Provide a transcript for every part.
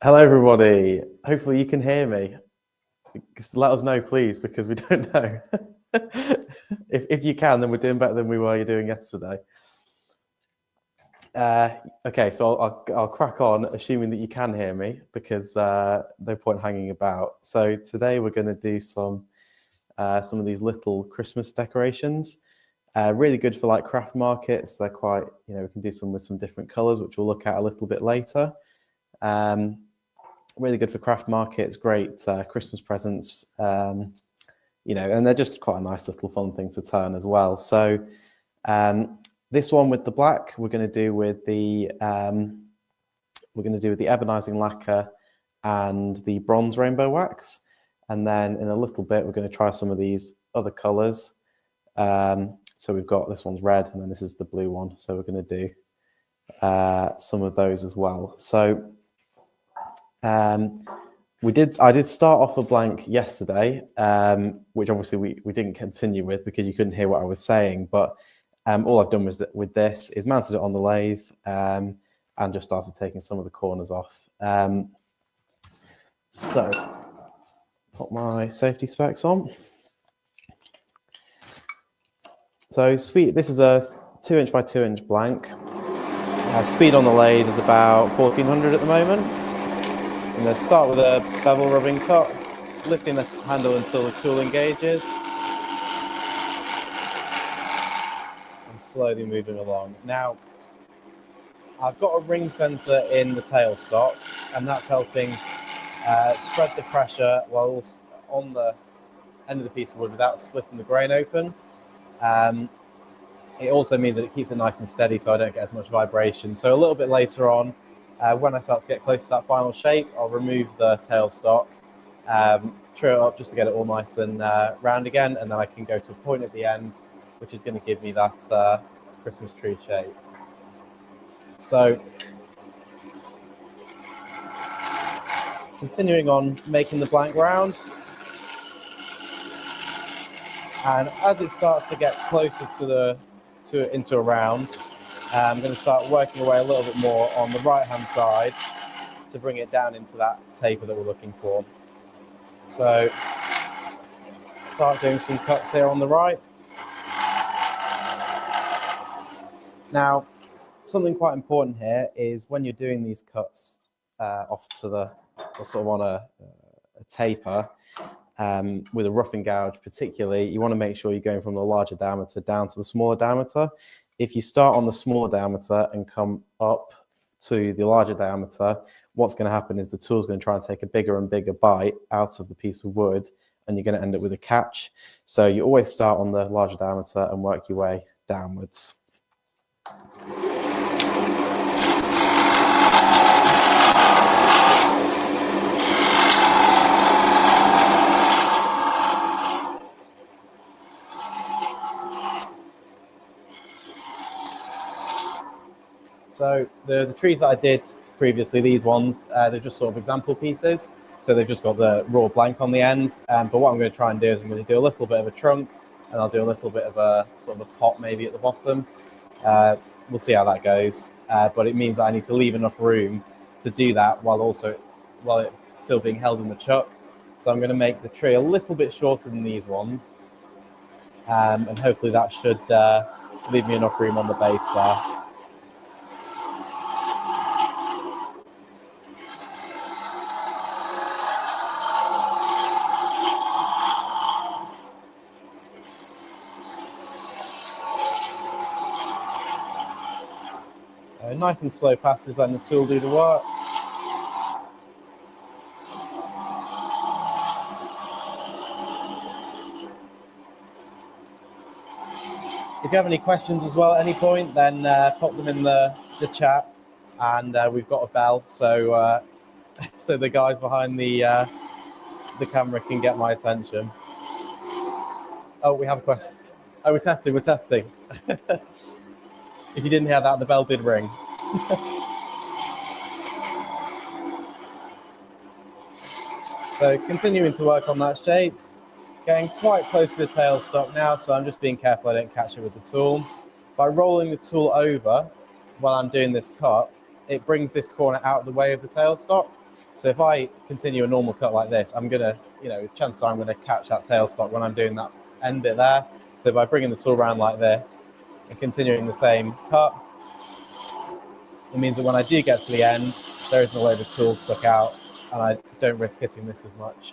Hello, everybody. Hopefully you can hear me. Just let us know, please, because we don't know. If you can, then we're doing better than we were doing yesterday. Okay, so I'll crack on, assuming that you can hear me, because no point hanging about. So today we're going to do some of these little Christmas decorations. Really good for like craft markets. They're quite, we can do some with some different colours, which we'll look at a little bit later. Really good for craft markets, great Christmas presents, and they're just quite a nice little fun thing to turn as well. So this one with the black, we're going to do with the Ebonizing lacquer and the bronze rainbow wax, and then in a little bit we're going to try some of these other colours. So we've got this one's red, and then this is the blue one. So we're going to do some of those as well. So I did start off a blank yesterday, which obviously we didn't continue with because you couldn't hear what I was saying. But all I've done with this is mounted it on the lathe and just started taking some of the corners off. So put my safety specs on. So this is a 2" by 2" blank. Speed on the lathe is about 1400 at the moment. I'm going to start with a bevel rubbing cut, lifting the handle until the tool engages, and slowly moving along. Now, I've got a ring sensor in the tailstock, and that's helping spread the pressure while on the end of the piece of wood without splitting the grain open. It also means that it keeps it nice and steady so I don't get as much vibration. So a little bit later on, when I start to get close to that final shape, I'll remove the tailstock, trim it up just to get it all nice and round again, and then I can go to a point at the end, which is going to give me that Christmas tree shape. So, continuing on making the blank round, and as it starts to get closer into a round, I'm going to start working away a little bit more on the right-hand side to bring it down into that taper that we're looking for. So, start doing some cuts here on the right. Now, something quite important here is when you're doing these cuts off to or sort of on a taper, with a roughing gouge particularly, you want to make sure you're going from the larger diameter down to the smaller diameter. If you start on the smaller diameter and come up to the larger diameter, what's going to happen is the tool's going to try and take a bigger and bigger bite out of the piece of wood, and you're going to end up with a catch. So you always start on the larger diameter and work your way downwards. So the trees that I did previously, these ones, they're just sort of example pieces. So they've just got the raw blank on the end. But what I'm going to try and do is I'm going to do a little bit of a trunk, and I'll do a little bit of a sort of a pot maybe at the bottom. We'll see how that goes. But it means that I need to leave enough room to do that while it's still being held in the chuck. So I'm going to make the tree a little bit shorter than these ones. And hopefully that should leave me enough room on the base there. Nice and slow passes, letting the tool do the work. If you have any questions as well at any point, then pop them in the chat, and we've got a bell, so so the guys behind the camera can get my attention. Oh, we have a question. Oh, we're testing. If you didn't hear that, the bell did ring. So continuing to work on that shape, getting quite close to the tailstock now, so I'm just being careful I don't catch it with the tool. By rolling the tool over while I'm doing this cut, it brings this corner out of the way of the tailstock. So if I continue a normal cut like this, I'm gonna, chances are I'm gonna catch that tailstock when I'm doing that end bit there. So by bringing the tool around like this and continuing the same cut, it means that when I do get to the end, there isn't a load of tools stuck out and I don't risk hitting this as much.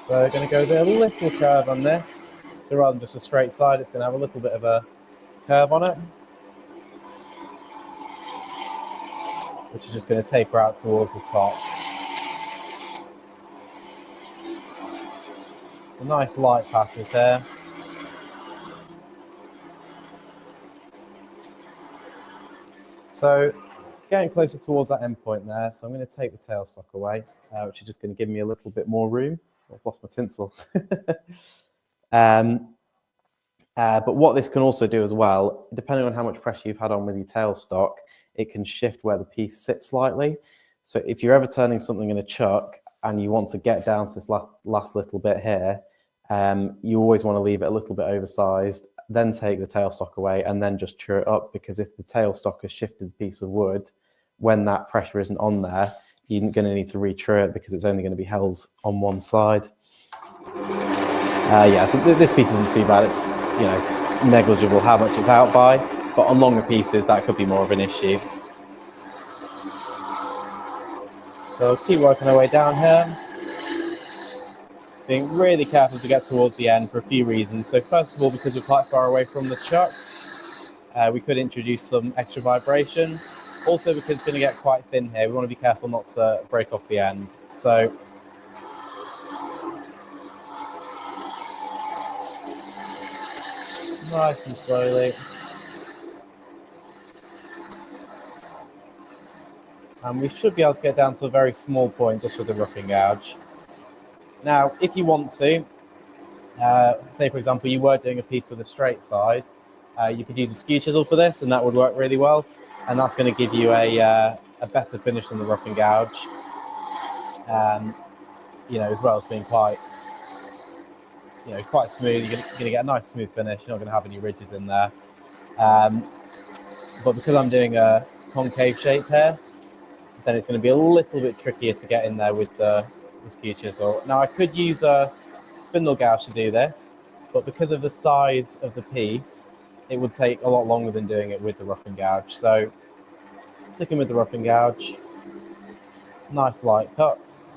So we're going to go with a little curve on this. So rather than just a straight side, it's going to have a little bit of a curve on it, which is just going to taper out towards the top. So nice light passes here. So getting closer towards that end point there, so I'm going to take the tailstock away, which is just going to give me a little bit more room. I've lost my tinsel. But what this can also do as well, depending on how much pressure you've had on with your tailstock, it can shift where the piece sits slightly. So if you're ever turning something in a chuck and you want to get down to this last little bit here, you always want to leave it a little bit oversized, then take the tailstock away and then just true it up, because if the tailstock has shifted the piece of wood, when that pressure isn't on there, you're going to need to re-true it because it's only going to be held on one side. Yeah, so this piece isn't too bad. It's, negligible how much it's out by, but on longer pieces that could be more of an issue. So keep working our way down here, being really careful to get towards the end for a few reasons. So first of all, because we're quite far away from the chuck, we could introduce some extra vibration. Also because it's going to get quite thin here, we want to be careful not to break off the end. So nice and slowly. And we should be able to get down to a very small point just with the roughing gouge. Now, if you want to, say for example, you were doing a piece with a straight side, you could use a skew chisel for this and that would work really well. And that's going to give you a better finish than the roughing gouge. As well as being quite smooth. You're going to get a nice smooth finish. You're not going to have any ridges in there. But because I'm doing a concave shape here, then it's going to be a little bit trickier to get in there with the skew chisel. Now I could use a spindle gouge to do this, but because of the size of the piece, it would take a lot longer than doing it with the roughing gouge. So sticking with the roughing gouge, nice light cuts.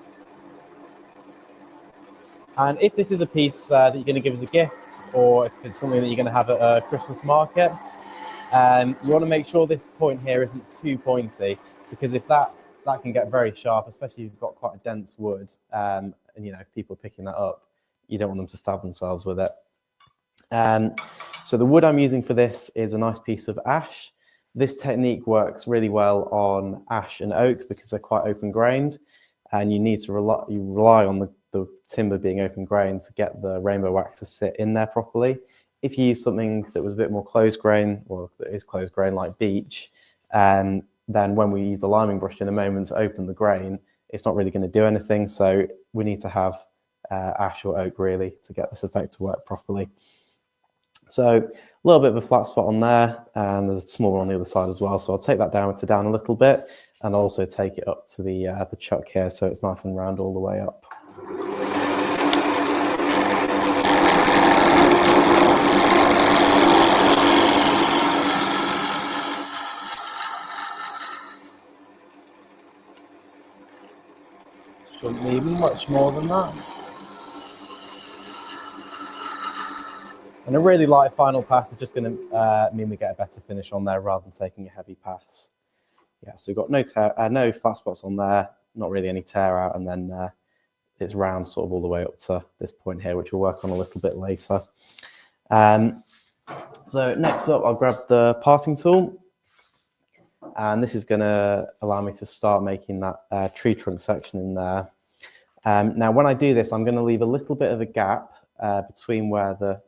And if this is a piece that you're going to give as a gift, or if it's something that you're going to have at a Christmas market, you want to make sure this point here isn't too pointy, because if that can get very sharp, especially if you've got quite a dense wood, and if people are picking that up, you don't want them to stab themselves with it. So the wood I'm using for this is a nice piece of ash. This technique works really well on ash and oak because they're quite open grained, and you need to rely on the timber being open grained to get the rainbow wax to sit in there properly. If you use something that was a bit more closed grain, or that is closed grain like beech, then when we use the liming brush in a moment to open the grain, it's not really going to do anything. So we need to have ash or oak really to get this effect to work properly. So a little bit of a flat spot on there, and there's a small one on the other side as well. So I'll take that down a little bit, and also take it up to the chuck here, so it's nice and round all the way up. Shouldn't need much more than that. And a really light final pass is just going to mean we get a better finish on there rather than taking a heavy pass. Yeah, so we've got no flat spots on there, not really any tear out, and then it's round sort of all the way up to this point here, which we'll work on a little bit later. So next up, I'll grab the parting tool, and this is going to allow me to start making that tree trunk section in there. Now, when I do this, I'm going to leave a little bit of a gap between where the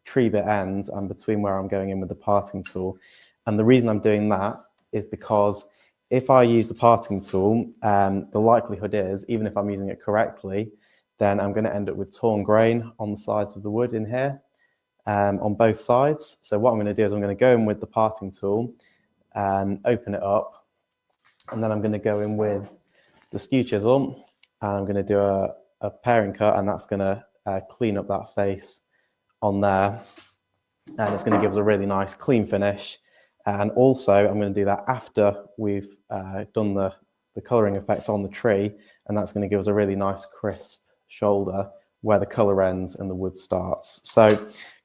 tree bit ends and between where I'm going in with the parting tool. And the reason I'm doing that is because if I use the parting tool, the likelihood is, even if I'm using it correctly, then I'm going to end up with torn grain on the sides of the wood in here. on both sides. So what I'm going to do is I'm going to go in with the parting tool and open it up, and then I'm going to go in with the skew chisel, and I'm going to do a pairing cut, and that's going to clean up that face on there, and it's going to give us a really nice clean finish. And also I'm going to do that after we've done the colouring effect on the tree, and that's going to give us a really nice crisp shoulder where the colour ends and the wood starts. So I'm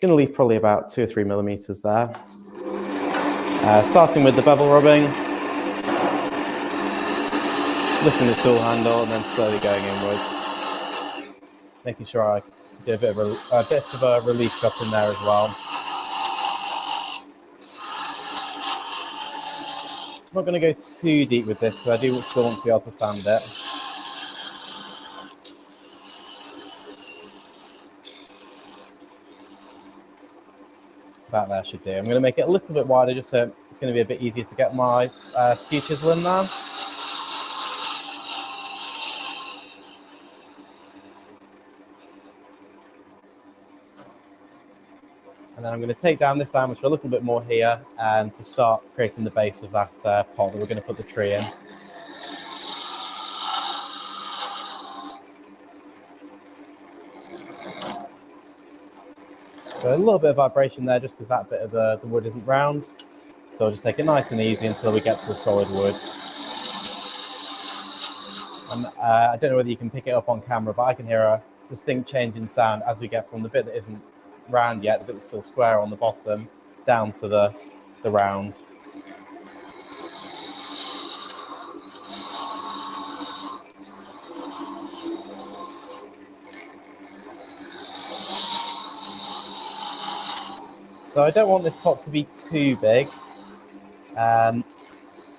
going to leave probably about 2 or 3 millimeters there. Starting with the bevel rubbing, lifting the tool handle and then slowly going inwards, making sure I do a bit of a relief cut in there as well. I'm not going to go too deep with this because I do still want to be able to sand it. About there should do. I'm going to make it a little bit wider just so it's going to be a bit easier to get my skew chisel in there. And then I'm going to take down this diameter a little bit more here to start creating the base of that pot that we're going to put the tree in. So a little bit of vibration there just because that bit of the wood isn't round. So I'll just take it nice and easy until we get to the solid wood. And I don't know whether you can pick it up on camera, but I can hear a distinct change in sound as we get from the bit that isn't round yet, the bit that's still square on the bottom, down to the round. So I don't want this pot to be too big,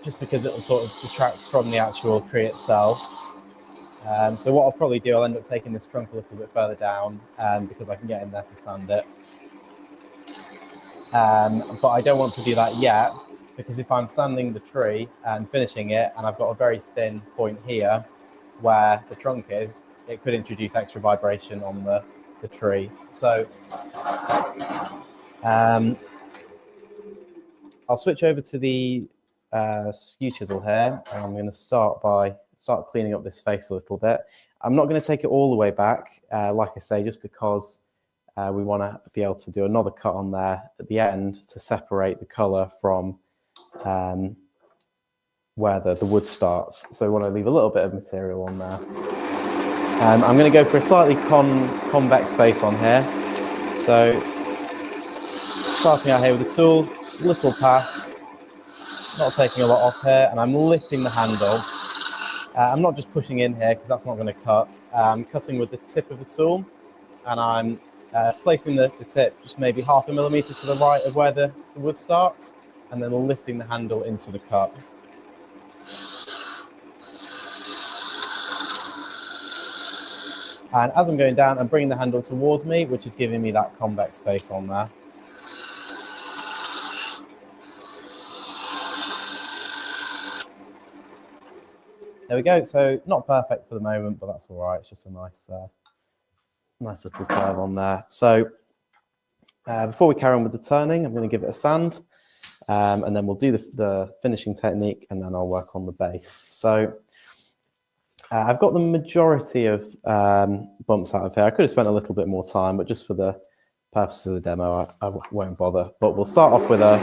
just because it will sort of detract from the actual tree itself. So what I'll probably do, I'll end up taking this trunk a little bit further down because I can get in there to sand it. But I don't want to do that yet, because if I'm sanding the tree and finishing it and I've got a very thin point here where the trunk is, it could introduce extra vibration on the tree. So I'll switch over to the skew chisel here, and I'm going to start cleaning up this face a little bit. I'm not going to take it all the way back, like I say, just because we want to be able to do another cut on there at the end to separate the colour from where the wood starts. So we want to leave a little bit of material on there. I'm going to go for a slightly convex face on here. So starting out here with the tool, little pass, not taking a lot off here, and I'm lifting the handle. I'm not just pushing in here because that's not going to cut. I'm cutting with the tip of the tool, and I'm placing the tip just maybe 0.5 millimeter to the right of where the wood starts, and then lifting the handle into the cut. And as I'm going down, I'm bringing the handle towards me, which is giving me that convex face on there. There we go. So not perfect for the moment, but that's all right. It's just a nice little curve on there. So before we carry on with the turning, I'm going to give it a sand, and then we'll do the finishing technique, and then I'll work on the base. So I've got the majority of bumps out of here. I could have spent a little bit more time, but just for the purposes of the demo, I won't bother. But we'll start off with a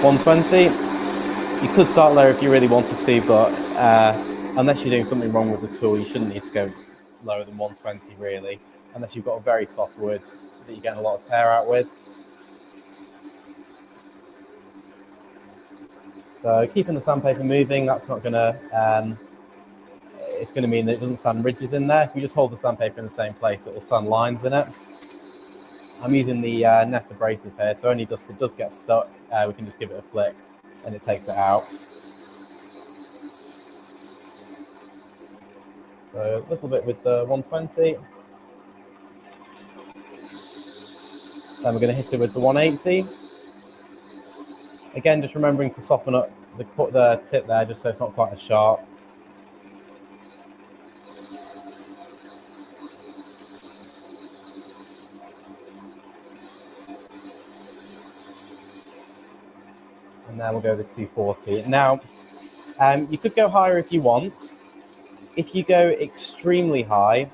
120. You could start lower if you really wanted to, but unless you're doing something wrong with the tool, you shouldn't need to go lower than 120 really, unless you've got a very soft wood that you're getting a lot of tear out with. So keeping the sandpaper moving, that's not going to, it's going to mean that it doesn't sand ridges in there. If you just hold the sandpaper in the same place, it will sand lines in it. I'm using the net abrasive here, so only dust that does get stuck, we can just give it a flick and it takes it out. So a little bit with the 120. Then we're going to hit it with the 180. Again, just remembering to soften up the tip there, just so it's not quite as sharp. now we'll go with 240. Now, you could go higher if you want. If you go extremely high,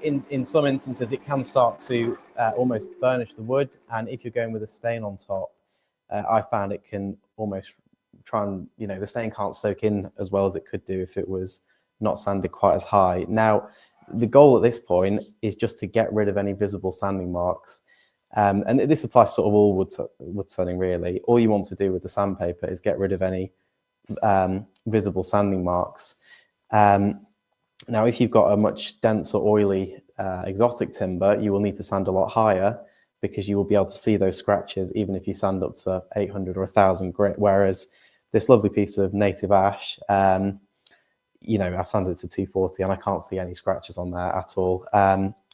in some instances, it can start to almost burnish the wood. And if you're going with a stain on top, I found it can almost try and, the stain can't soak in as well as it could do if it was not sanded quite as high. Now, the goal at this point is just to get rid of any visible sanding marks. And this applies to sort of all wood turning, really. All you want to do with the sandpaper is get rid of any visible sanding marks. Now, if you've got a much denser, oily, exotic timber, you will need to sand a lot higher because you will be able to see those scratches even if you sand up to 800 or 1000 grit. Whereas this lovely piece of native ash, I've sanded it to 240 and I can't see any scratches on there at all.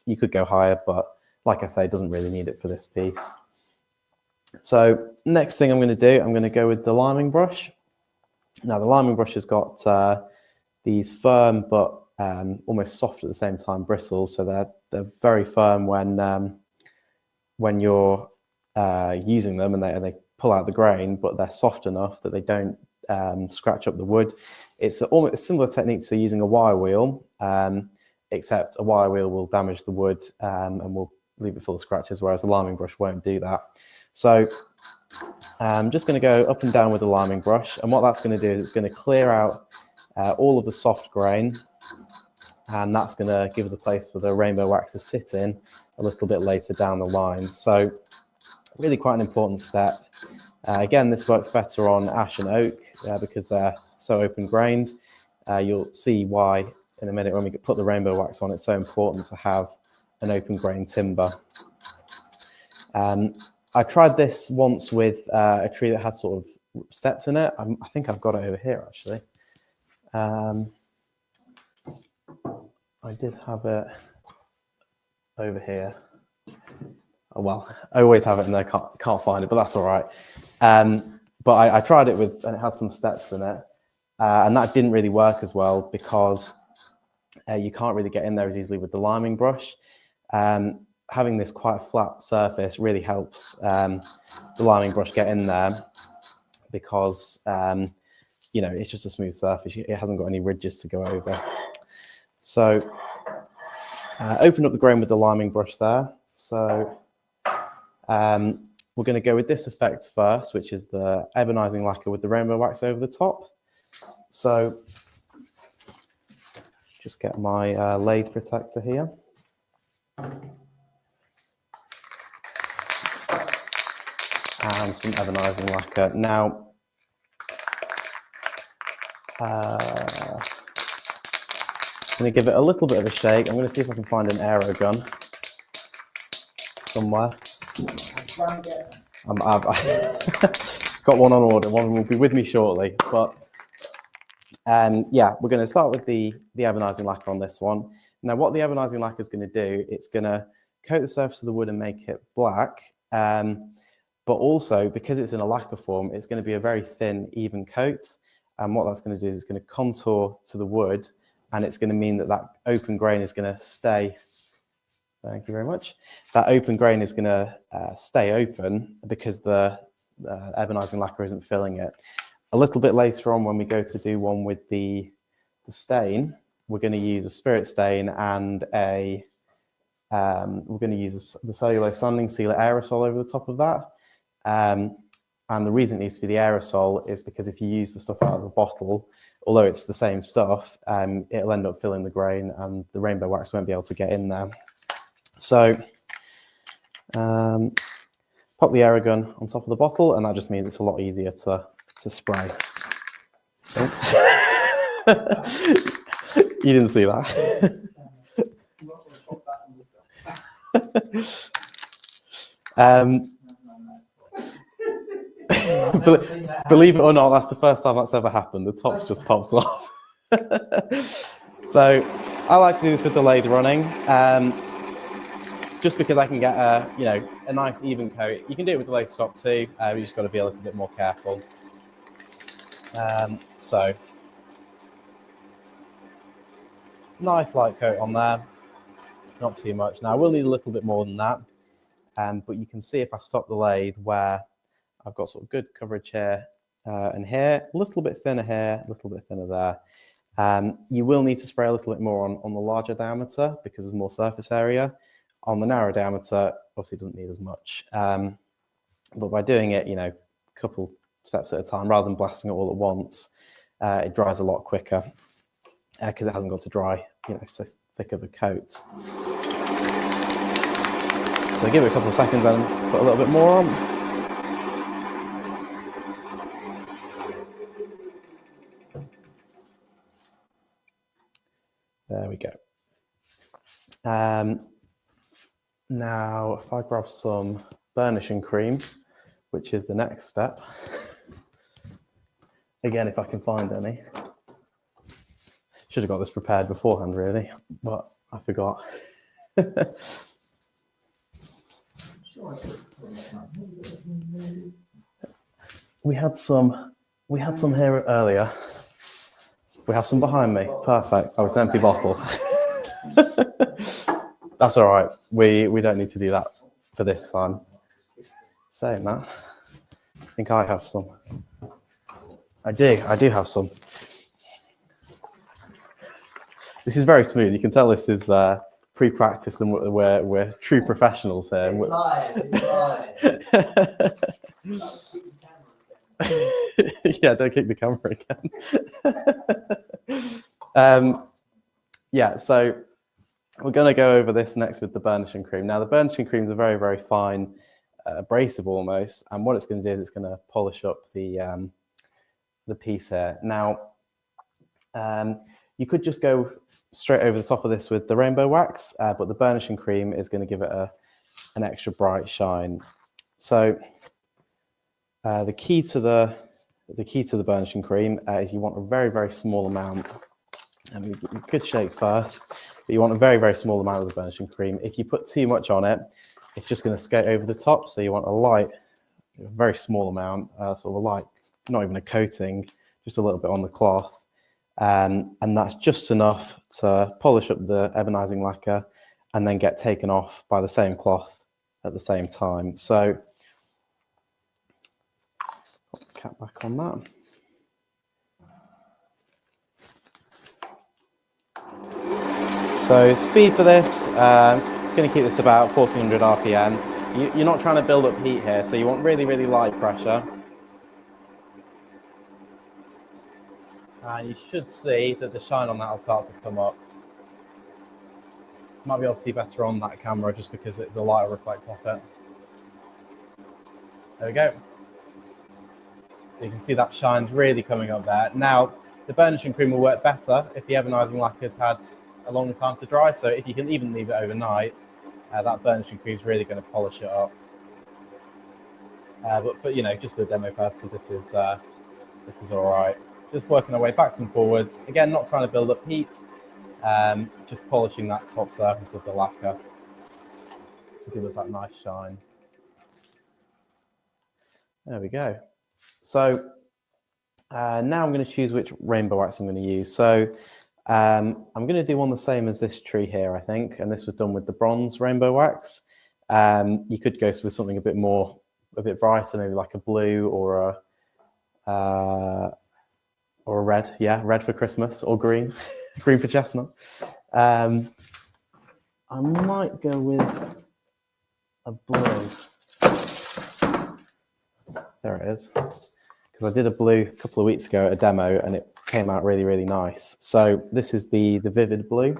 You could go higher, but like I say, it doesn't really need it for this piece. So next thing I'm going to do, I'm going to go with the liming brush. Now, the liming brush has got these firm but almost soft at the same time bristles, so they're very firm when you're using them, and they pull out the grain, but they're soft enough that they don't scratch up the wood. It's almost a similar technique to using a wire wheel, except a wire wheel will damage the wood and will leave it full of scratches, whereas the liming brush won't do that. So I'm just going to go up and down with the liming brush, and what that's going to do is it's going to clear out all of the soft grain, and that's going to give us a place for the rainbow wax to sit in a little bit later down the line. So really quite an important step. Again, this works better on ash and oak because they're so open grained. You'll see why in a minute when we put the rainbow wax on. It's so important to have an open grain timber. I tried this once with a tree that had sort of steps in it. I think I've got it over here actually. I did have it over here. Oh, well, I always have it and I can't find it, but that's all right. But I tried it with, and it has some steps in it, and that didn't really work as well because you can't really get in there as easily with the liming brush. Having this quite a flat surface really helps the liming brush get in there because it's just a smooth surface. It hasn't got any ridges to go over. So open up the grain with the liming brush there. So we're going to go with this effect first, which is the ebonizing lacquer with the rainbow wax over the top. So just get my lathe protector here. And some ebonizing lacquer. Now, I'm going to give it a little bit of a shake. I'm going to see if I can find an aero gun somewhere. I've got one on order. One will be with me shortly. But yeah, we're going to start with the ebonizing lacquer on this one. Now, what the ebonizing lacquer is going to do, it's going to coat the surface of the wood and make it black. But also, because it's in a lacquer form, it's going to be a very thin, even coat. And what that's going to do is it's going to contour to the wood, and it's going to mean that that open grain is going to stay. Thank you very much. That open grain is going to stay open because the ebonizing lacquer isn't filling it. A little bit later on, when we go to do one with the stain, we're going to use a spirit stain and we're going to use the cellulose sanding sealer aerosol over the top of that. And the reason it needs to be the aerosol is because if you use the stuff out of a bottle, although it's the same stuff, it'll end up filling the grain and the rainbow wax won't be able to get in there. So pop the aero gun on top of the bottle, and that just means it's a lot easier to spray. You didn't see that. Believe it or not, that's the first time that's ever happened. The top's just popped off. So I like to do this with the lathe running, just because I can get a nice even coat. You can do it with the lathe stop too. You just got to be a little bit more careful. So nice light coat on there, not too much. Now I will need a little bit more than that, but you can see if I stop the lathe where I've got sort of good coverage here and here, a little bit thinner here, a little bit thinner there. You will need to spray a little bit more on the larger diameter because there's more surface area. On the narrow diameter, obviously doesn't need as much. But by doing it, a couple steps at a time, rather than blasting it all at once, it dries a lot quicker because it hasn't got to dry, so thick of a coat. So give it a couple of seconds and put a little bit more on. There we go. Now, if I grab some burnishing cream, which is the next step, again, if I can find any. Should have got this prepared beforehand, really, but I forgot. We had some here earlier. We have some behind me. Perfect. Oh, it's an empty bottle. That's all right. We don't need to do that for this time. Saying that, I think I have some. I do have some. This is very smooth. You can tell this is pre-practice and we're true professionals here. Yeah, don't kick the camera again. Yeah, so we're going to go over this next with the burnishing cream. Now, the burnishing cream is a very, very fine abrasive almost, and what it's going to do is it's going to polish up the piece here. Now, you could just go straight over the top of this with the rainbow wax, but the burnishing cream is going to give it an extra bright shine. So the key to the burnishing cream is you want a very, very small amount. And you could shake first, but you want a very, very small amount of the burnishing cream. If you put too much on it, it's just going to skate over the top. So you want a very small amount, sort of a light, not even a coating, just a little bit on the cloth. And that's just enough to polish up the ebonizing lacquer and then get taken off by the same cloth at the same time. So, put the cap back on that. So speed for this, going to keep this about 1400 RPM. You're not trying to build up heat here, so you want really, really light pressure. And you should see that the shine on that will start to come up. Might be able to see better on that camera just because the light will reflect off it. There we go. So you can see that shine's really coming up there. Now, the burnishing cream will work better if the ebonizing lacquer's had a long time to dry. So if you can even leave it overnight, that burnishing cream is really going to polish it up. But for, just for the demo purposes, this is all right. Just working our way backwards and forwards. Again, not trying to build up heat, just polishing that top surface of the lacquer to give us that nice shine. There we go. So now I'm going to choose which rainbow wax I'm going to use. So I'm going to do one the same as this tree here, I think, and this was done with the bronze rainbow wax. You could go with something a bit brighter, maybe like a blue or a red. Yeah, red for Christmas, or green, green for chestnut. I might go with a blue. There it is. Because I did a blue a couple of weeks ago at a demo, and it came out really, really nice. So this is the vivid blue.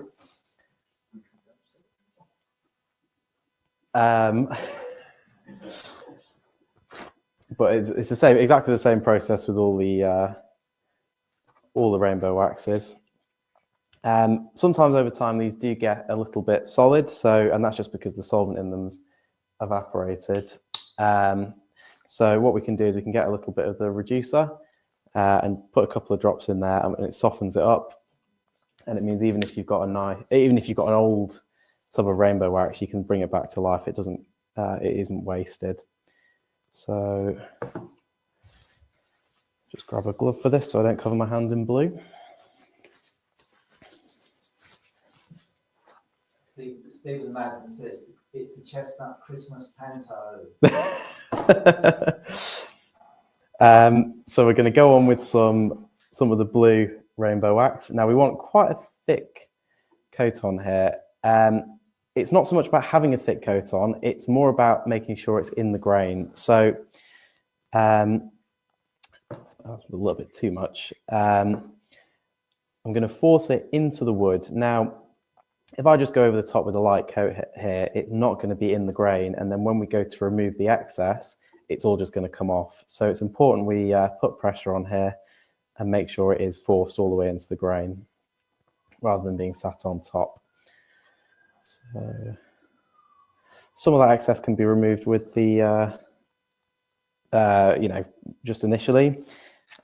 But it's the same, exactly the same process with all the rainbow waxes. Sometimes over time these do get a little bit solid, and that's just because the solvent in them's evaporated. So what we can do is we can get a little bit of the reducer and put a couple of drops in there, and it softens it up. And it means even if you've got an old tub of rainbow wax, you can bring it back to life. It isn't wasted. So just grab a glove for this so I don't cover my hand in blue. Stephen Madden says it's the chestnut Christmas panto. So we're going to go on with some of the blue rainbow wax. Now we want quite a thick coat on here. It's not so much about having a thick coat on, it's more about making sure it's in the grain. So that's a little bit too much. I'm going to force it into the wood. Now, if I just go over the top with a light coat here, it's not going to be in the grain. And then when we go to remove the excess, it's all just going to come off. So it's important we put pressure on here and make sure it is forced all the way into the grain rather than being sat on top. So some of that excess can be removed with the, just initially,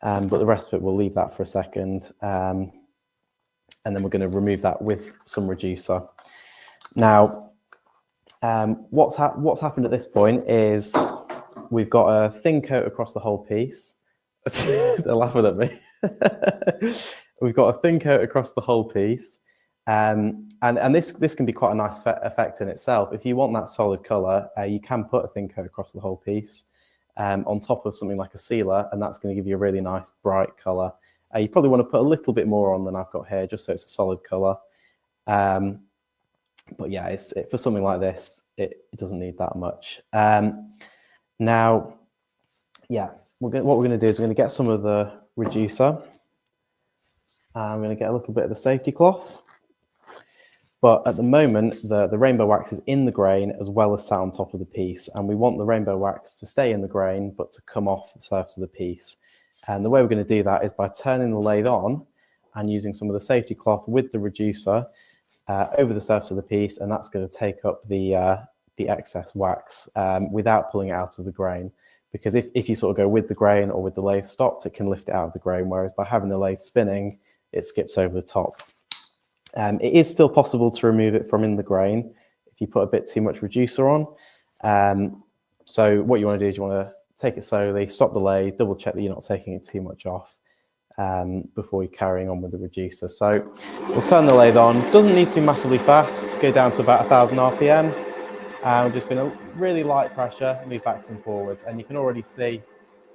but the rest of it, we'll leave that for a second. And then we're going to remove that with some reducer. Now, what's happened at this point is we've got a thin coat across the whole piece. They're laughing at me. We've got a thin coat across the whole piece. And this can be quite a nice effect in itself. If you want that solid colour, you can put a thin coat across the whole piece on top of something like a sealer, and that's going to give you a really nice bright colour. You probably want to put a little bit more on than I've got here, just so it's a solid colour. But yeah, for something like this, it doesn't need that much. Now, yeah, what we're going to do is we're going to get some of the reducer. I'm going to get a little bit of the safety cloth. But at the moment, the rainbow wax is in the grain as well as sat on top of the piece. And we want the rainbow wax to stay in the grain, but to come off the surface of the piece. And the way we're going to do that is by turning the lathe on and using some of the safety cloth with the reducer over the surface of the piece, and that's going to take up the excess wax without pulling it out of the grain. Because if you sort of go with the grain or with the lathe stopped, it can lift it out of the grain, whereas by having the lathe spinning, it skips over the top. It is still possible to remove it from in the grain if you put a bit too much reducer on. So what you want to do is you want to take it slowly, stop the lathe, double check that you're not taking it too much off before you're carrying on with the reducer. So we'll turn the lathe on. Doesn't need to be massively fast, go down to about 1000 RPM. We're just going to really light pressure, move backwards and forwards, and you can already see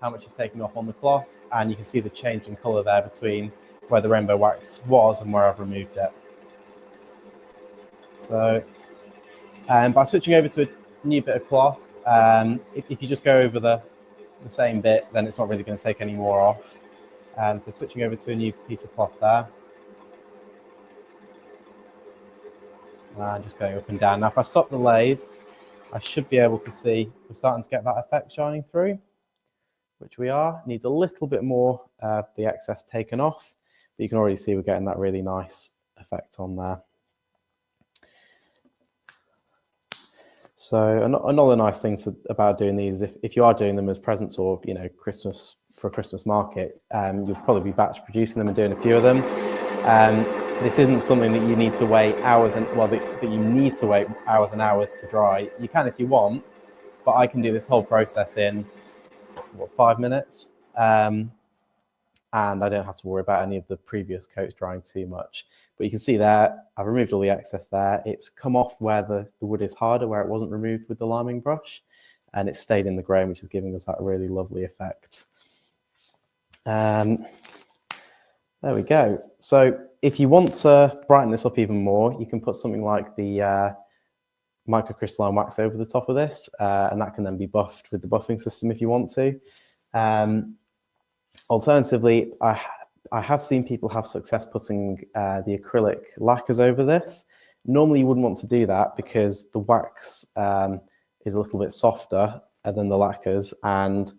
how much is taking off on the cloth, and you can see the change in colour there between where the rainbow wax was and where I've removed it. So by switching over to a new bit of cloth, if you just go over the same bit, then it's not really going to take any more off. So switching over to a new piece of cloth there. And just going up and down. Now if I stop the lathe, I should be able to see we're starting to get that effect shining through, which we are. Needs a little bit more of the excess taken off, but you can already see we're getting that really nice effect on there. So another nice thing about doing these, if you are doing them as presents or Christmas for a Christmas market, you'll probably be batch producing them and doing a few of them. This isn't something that you need to wait hours and that you need to wait hours and hours to dry. You can if you want, but I can do this whole process in 5 minutes, and I don't have to worry about any of the previous coats drying too much. But you can see there, I've removed all the excess there. It's come off where the wood is harder, where it wasn't removed with the liming brush, and it's stayed in the grain, which is giving us that really lovely effect. There we go. So if you want to brighten this up even more, you can put something like the microcrystalline wax over the top of this, and that can then be buffed with the buffing system if you want to. Alternatively, I have seen people have success putting the acrylic lacquers over this. Normally you wouldn't want to do that because the wax is a little bit softer than the lacquers, and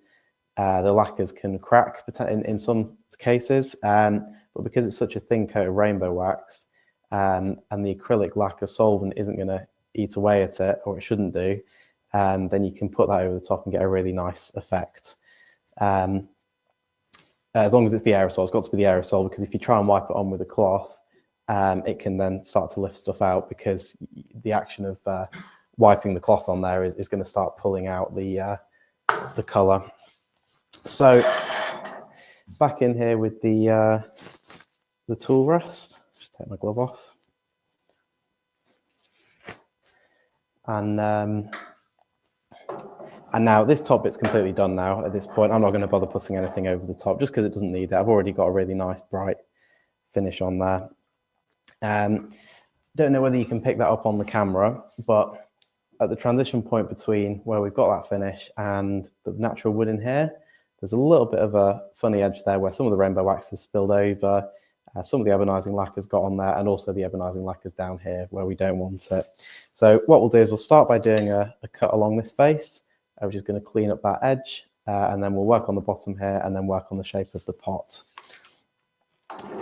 the lacquers can crack in some cases. But because it's such a thin coat of rainbow wax, and the acrylic lacquer solvent isn't going to eat away at it, or it shouldn't do, then you can put that over the top and get a really nice effect. As long as it's the aerosol, it's got to be the aerosol, because if you try and wipe it on with a cloth, it can then start to lift stuff out, because the action of wiping the cloth on there is going to start pulling out the colour. So back in here with the tool rest, just take my glove off. And And now this top bit's completely done now at this point. I'm not going to bother putting anything over the top just because it doesn't need it. I've already got a really nice bright finish on there. Don't know whether you can pick that up on the camera, but at the transition point between where we've got that finish and the natural wood in here, there's a little bit of a funny edge there where some of the rainbow wax has spilled over, some of the ebonizing lacquer's got on there, and also the ebonizing lacquer's down here where we don't want it. So what we'll do is we'll start by doing a cut along this face, which is going to clean up that edge, and then we'll work on the bottom here and then work on the shape of the pot.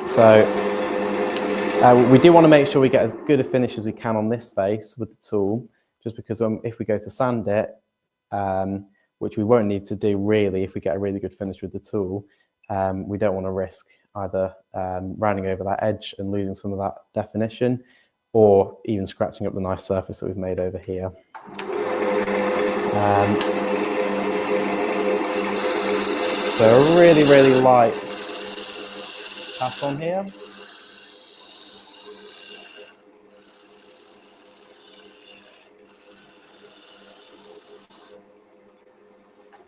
So we do want to make sure we get as good a finish as we can on this face with the tool, just because if we go to sand it, which we won't need to do really if we get a really good finish with the tool, we don't want to risk either rounding over that edge and losing some of that definition, or even scratching up the nice surface that we've made over here. So a really, really light pass on here.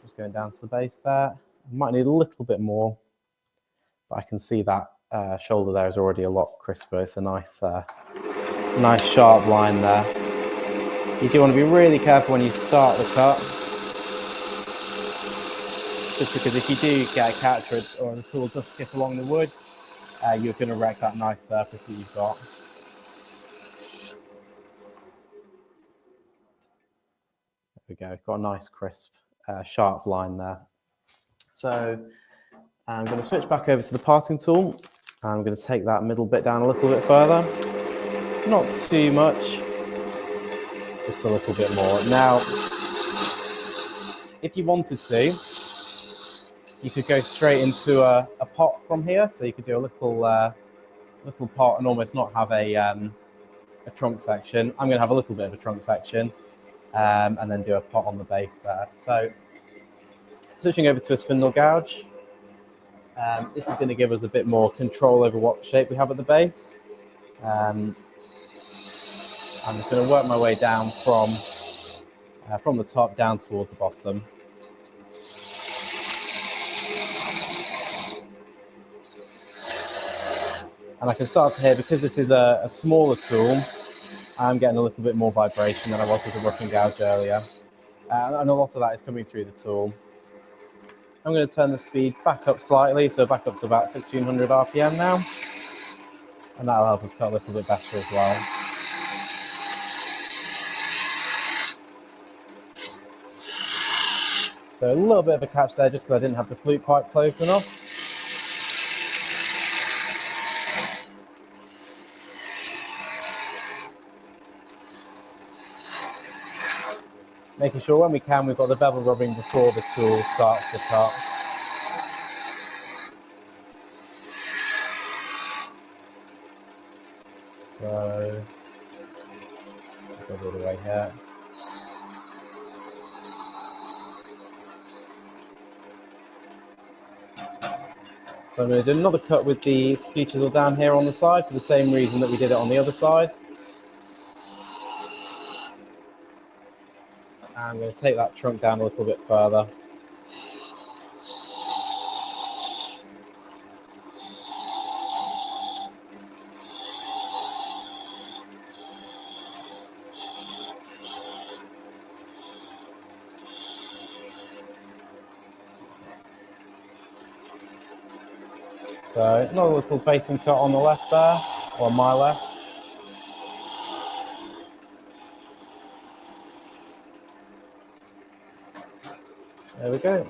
Just going down to the base there. Might need a little bit more, but I can see that shoulder there is already a lot crisper. It's a nice, nice sharp line there. You do want to be really careful when you start the cut, just because if you do get a catch or the tool does skip along the wood, you're going to wreck that nice surface that you've got. There we go, got a nice crisp, sharp line there. So I'm going to switch back over to the parting tool. I'm going to take that middle bit down a little bit further. Not too much, just a little bit more. Now, if you wanted to, you could go straight into a pot from here. So you could do a little pot and almost not have a trunk section. I'm going to have a little bit of a trunk section and then do a pot on the base there. So switching over to a spindle gouge. This is going to give us a bit more control over what shape we have at the base. I'm just going to work my way down from the top down towards the bottom. And I can start to hear, because this is a smaller tool, I'm getting a little bit more vibration than I was with the roughing gouge earlier. And a lot of that is coming through the tool. I'm going to turn the speed back up slightly, so back up to about 1600 RPM now. And that'll help us cut a little bit better as well. So a little bit of a catch there just because I didn't have the flute quite close enough. Making sure when we can, we've got the bevel rubbing before the tool starts the cut. So, go all the way here. So I'm going to do another cut with the skew chisel down here on the side for the same reason that we did it on the other side. And I'm going to take that trunk down a little bit further. So another little facing cut on the left there, or on my left. There we go.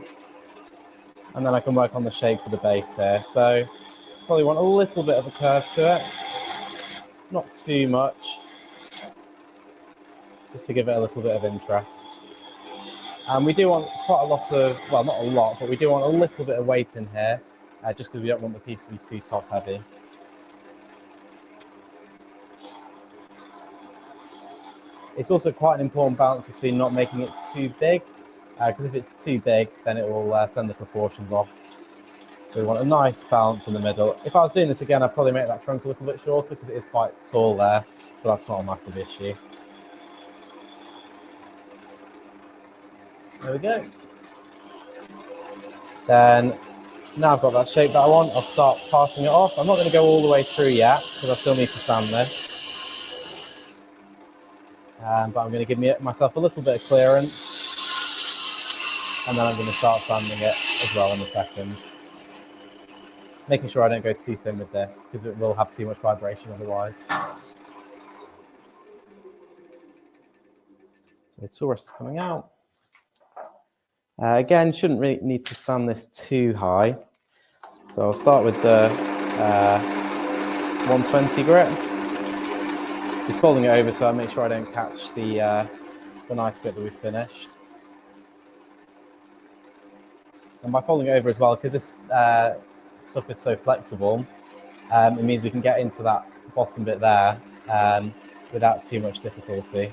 And then I can work on the shape for the base here. So probably want a little bit of a curve to it, not too much, just to give it a little bit of interest. And we do want quite a lot of, well, not a lot, but we do want a little bit of weight in here, just because we don't want the piece to be too top heavy. It's also quite an important balance between not making it too big, because if it's too big, then it will send the proportions off. So we want a nice balance in the middle. If I was doing this again, I'd probably make that trunk a little bit shorter because it is quite tall there, but that's not a massive issue. There we go. Then now I've got that shape that I want, I'll start passing it off. I'm not going to go all the way through yet because I still need to sand this. But I'm going to give myself a little bit of clearance, and then I'm going to start sanding it as well in a second. Making sure I don't go too thin with this because it will have too much vibration otherwise. So tourist is coming out. Again, shouldn't really need to sand this too high. So I'll start with the 120 grit. Just folding it over so I make sure I don't catch the nice bit that we've finished. And by folding it over as well, because this stuff is so flexible, it means we can get into that bottom bit there without too much difficulty.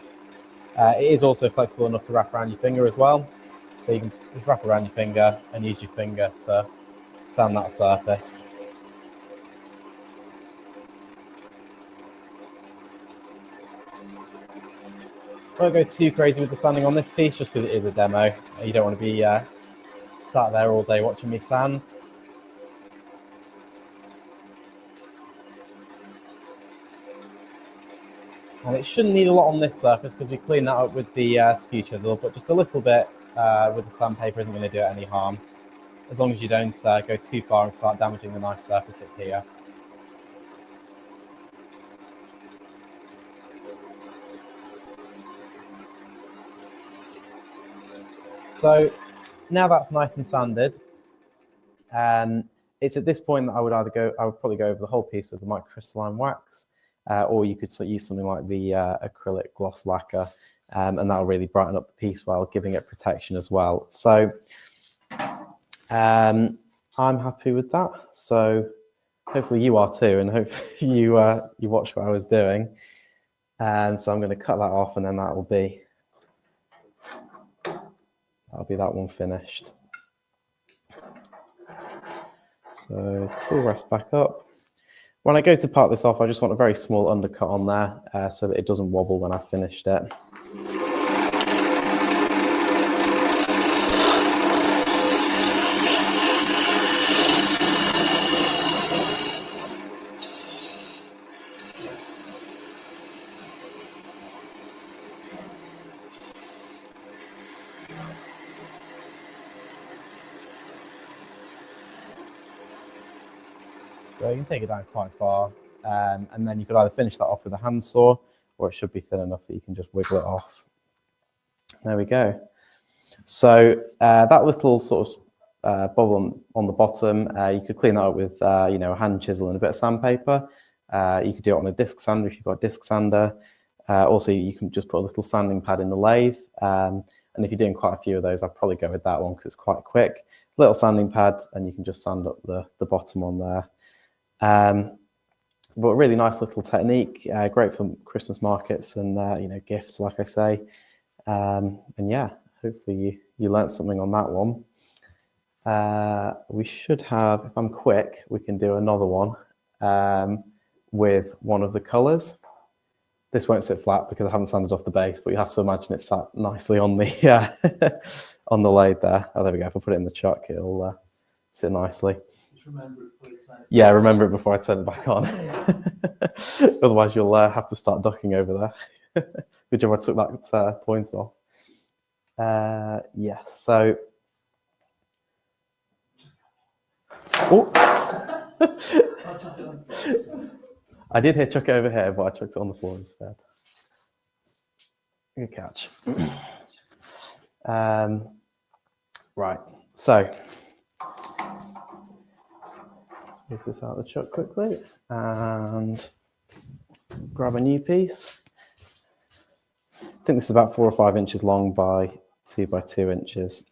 It is also flexible enough to wrap around your finger as well. So you can just wrap around your finger and use your finger to sand that surface. Don't go too crazy with the sanding on this piece just because it is a demo. You don't want to be sat there all day watching me sand. And it shouldn't need a lot on this surface because we cleaned that up with the skew chisel, but just a little bit with the sandpaper isn't going to do it any harm, as long as you don't go too far and start damaging the nice surface up here. So now that's nice and sanded, it's at this point that I would probably go over the whole piece with the microcrystalline wax, or you could use something like the acrylic gloss lacquer, and that'll really brighten up the piece while giving it protection as well. So I'm happy with that. So hopefully you are too, and hopefully you watched what I was doing. So I'm going to cut that off, and then that'll be that one finished. So tool rest back up. When I go to part this off, I just want a very small undercut on there so that it doesn't wobble when I've finished it. So you can take it down quite far, and then you could either finish that off with a handsaw, or it should be thin enough that you can just wiggle it off. There we go. So that little sort of bubble on the bottom, you could clean that up with a hand chisel and a bit of sandpaper. You could do it on a disc sander if you've got a disc sander. Also, you can just put a little sanding pad in the lathe. And if you're doing quite a few of those, I'd probably go with that one because it's quite quick. Little sanding pad, and you can just sand up the bottom on there. But a really nice little technique, great for Christmas markets and gifts, like I say. And yeah, hopefully you learnt something on that one. We should have, if I'm quick, we can do another one with one of the colours. This won't sit flat because I haven't sanded off the base, but you have to imagine it's sat nicely on the on the lathe there. Oh, there we go. If I put it in the chuck, it'll sit nicely. Remember it before you turn it. Yeah, remember it before I turn it back on. Otherwise, you'll have to start ducking over there. Good job I took that point off. Yes, so. Oh. I did hear chuck it over here, but I chucked it on the floor instead. Good catch. Right, so. Move this out of the chuck quickly and grab a new piece. I think this is about 4 or 5 inches long by 2 by 2 inches.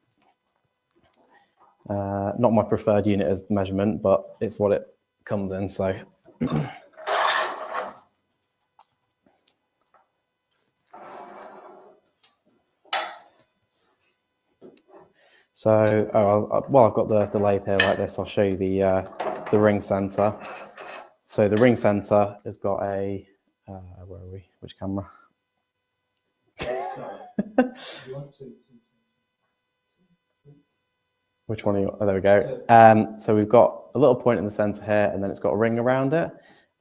Not my preferred unit of measurement, but it's what it comes in, so. So, while I've got the lathe here like this, I'll show you the ring center. So the ring center has got a, where are we? Which camera? Which one are you? Oh, there we go. So we've got a little point in the center here, and then it's got a ring around it.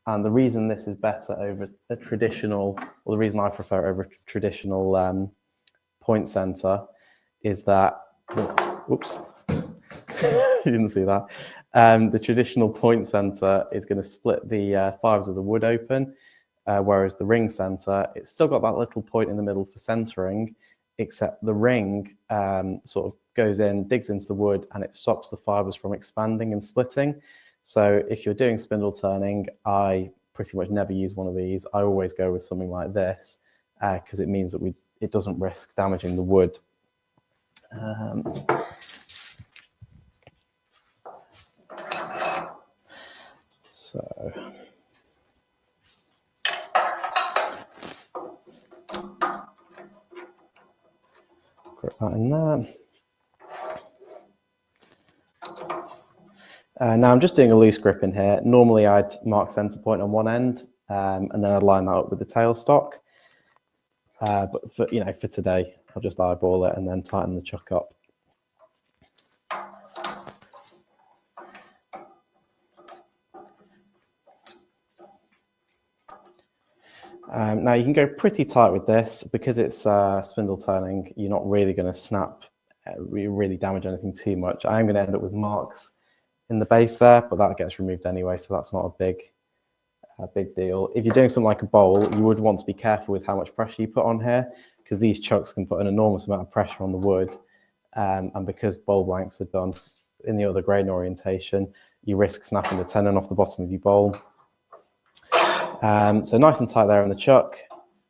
And the reason this is better over a traditional, or the reason I prefer it over a traditional point center is that, whoops, you didn't see that. The traditional point center is going to split the fibers of the wood open, whereas the ring center, it's still got that little point in the middle for centering, except the ring sort of goes in, digs into the wood, and it stops the fibers from expanding and splitting. So if you're doing spindle turning, I pretty much never use one of these. I always go with something like this because it means that it doesn't risk damaging the wood. So put that in there. Now I'm just doing a loose grip in here. Normally I'd mark center point on one end and then I'd line that up with the tailstock. But for today, I'll just eyeball it and then tighten the chuck up. Now you can go pretty tight with this because it's spindle turning. You're not really going to snap, really damage anything too much. I am going to end up with marks in the base there, but that gets removed anyway, so that's not a big deal. If you're doing something like a bowl, you would want to be careful with how much pressure you put on here because these chucks can put an enormous amount of pressure on the wood, and because bowl blanks are done in the other grain orientation, you risk snapping the tenon off the bottom of your bowl. So nice and tight there in the chuck.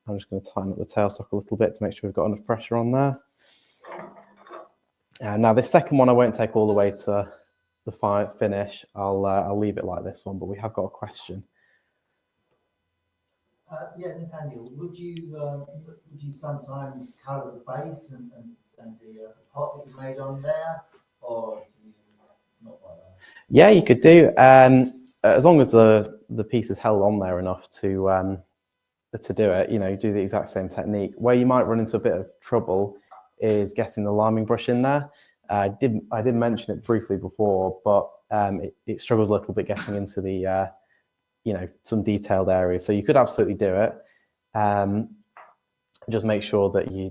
I'm just going to tighten up the tailstock a little bit to make sure we've got enough pressure on there. Now this second one I won't take all the way to the finish. I'll leave it like this one, but we have got a question. Yeah, Nathanael, would you sometimes colour the base and the pot that you made on there, or do you not like that? Yeah, you could do, as long as the piece is held on there enough to do it. You do the exact same technique. Where you might run into a bit of trouble is getting the liming brush in there. I did mention it briefly before, but it struggles a little bit getting into the some detailed areas. So you could absolutely do it. Just make sure that you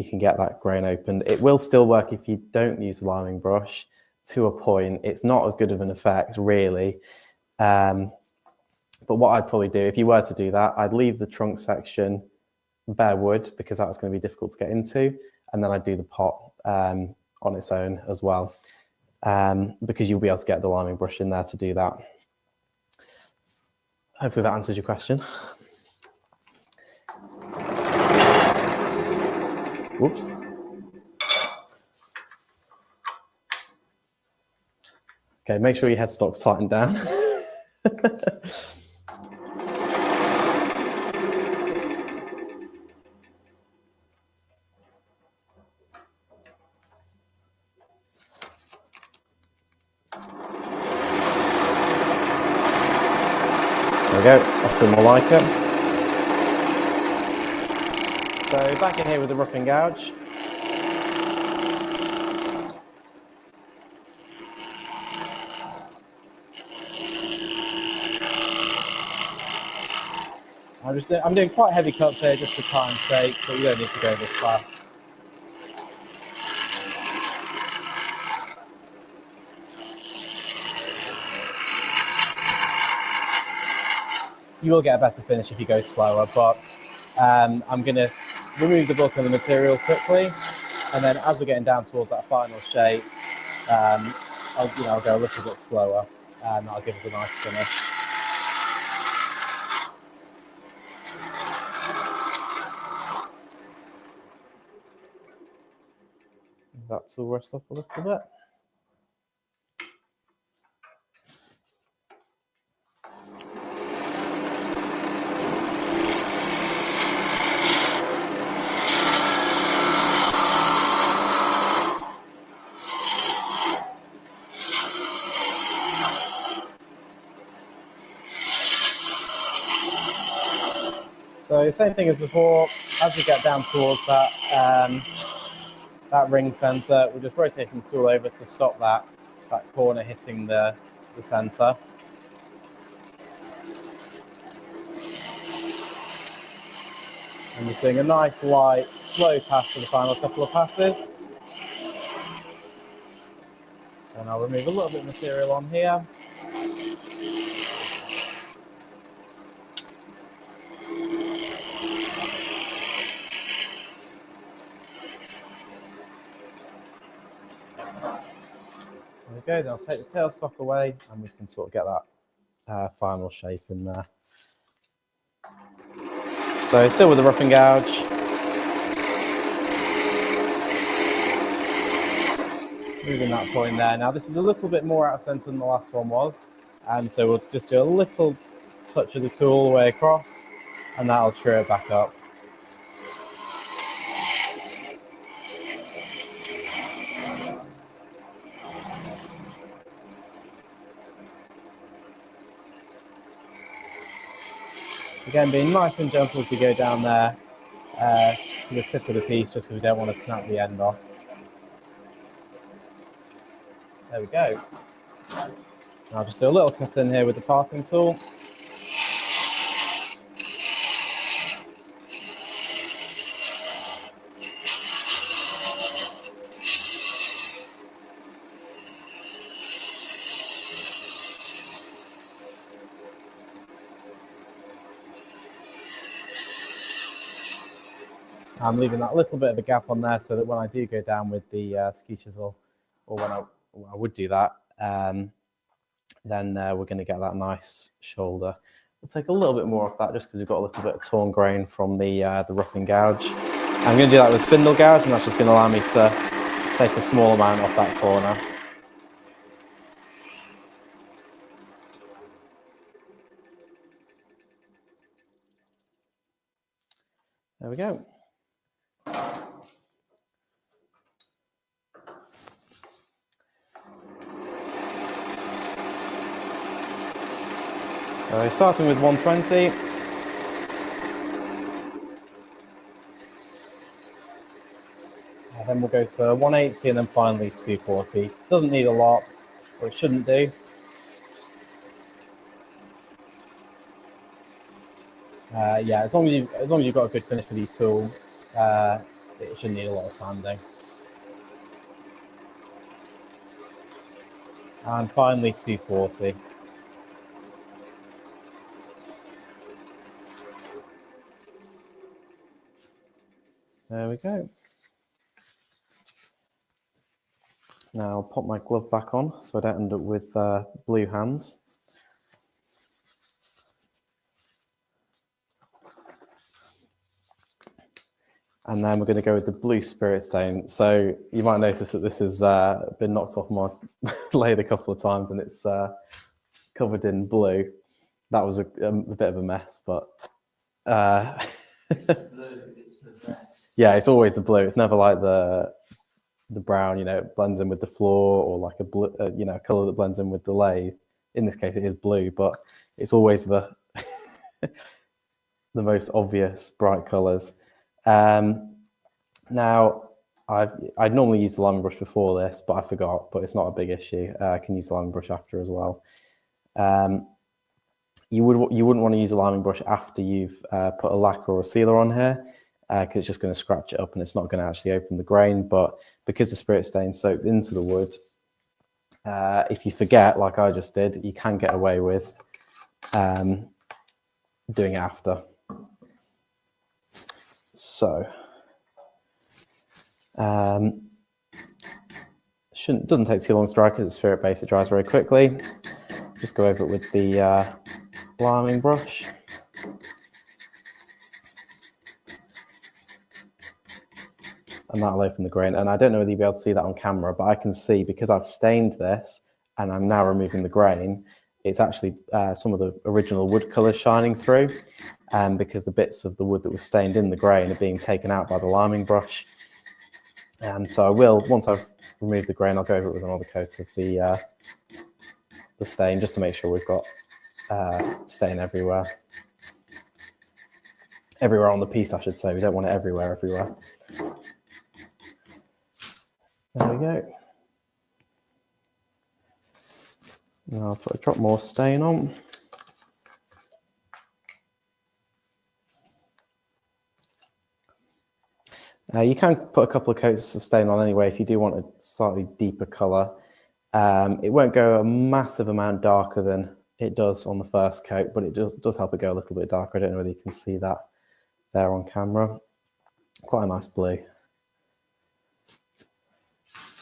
can get that grain opened. It will still work if you don't use the liming brush to a point. It's not as good of an effect really. But what I'd probably do if you were to do that, I'd leave the trunk section bare wood because that's going to be difficult to get into, and then I'd do the pot on its own as well, because you'll be able to get the liming brush in there to do that. Hopefully that answers your question. Whoops. Okay, make sure your headstock's tightened down. There we go, that's a bit more like it. So back in here with the roughing gouge. I'm doing quite heavy cuts here just for time's sake, but you don't need to go this fast. You will get a better finish if you go slower, but I'm going to remove the bulk of the material quickly, and then as we're getting down towards that final shape, I'll go a little bit slower, and that'll give us a nice finish. That tool rest up a little bit. So same thing as before, as we get down towards that that ring center. We're just rotating the tool over to stop that corner hitting the center. And we're doing a nice light, slow pass for the final couple of passes. And I'll remove a little bit of material on here. There we go, then I'll take the tailstock away and we can sort of get that final shape in there. So still with the rough and gouge. Moving that point there. Now this is a little bit more out of centre than the last one was. So we'll just do a little touch of the tool all the way across and that'll true it back up. Again, being nice and gentle as we go down there to the tip of the piece, just because we don't want to snap the end off. There we go. I'll just do a little cut in here with the parting tool. I'm leaving that little bit of a gap on there so that when I do go down with the skew chisel, or when I would do that, then we're going to get that nice shoulder. We'll take a little bit more off that just because we've got a little bit of torn grain from the rough and gouge. I'm going to do that with a spindle gouge, and that's just going to allow me to take a small amount off that corner. There we go. So starting with 120. And then we'll go to 180 and then finally 240. Doesn't need a lot, or it shouldn't do. Yeah, as long as you've got a good finish with your tool, it shouldn't need a lot of sanding. And finally 240. There we go. Now I'll pop my glove back on so I don't end up with blue hands. And then we're going to go with the blue spirit stain. So you might notice that this has been knocked off my lathe a couple of times and it's covered in blue. That was a bit of a mess, but It's blue, it's possessed. yeah, it's always the blue. It's never like the brown, you know, it blends in with the floor, or like a blue, you know, color that blends in with the lathe. In this case, it is blue, but it's always the the most obvious bright colors. Now, I'd normally use the liming brush before this, but I forgot. But it's not a big issue. I can use the liming brush after as well. You wouldn't want to use a liming brush after you've put a lacquer or a sealer on here, because it's just going to scratch it up and it's not going to actually open the grain. But because the spirit stain soaked into the wood, if you forget, like I just did, you can get away with doing it after. So doesn't take too long to dry because it's spirit base, it dries very quickly. Just go over it with the liming brush. And that'll open the grain. And I don't know whether you'll be able to see that on camera, but I can see, because I've stained this and I'm now removing the grain, it's actually some of the original wood colours shining through, because the bits of the wood that was stained in the grain are being taken out by the liming brush. So I will, once I've removed the grain, I'll go over it with another coat of the stain, just to make sure we've got stain everywhere. Everywhere on the piece, I should say. We don't want it everywhere. go. Now I'll put a drop more stain on. You can put a couple of coats of stain on anyway if you do want a slightly deeper colour. It won't go a massive amount darker than it does on the first coat, but it does help it go a little bit darker. I don't know whether you can see that there on camera. Quite a nice blue.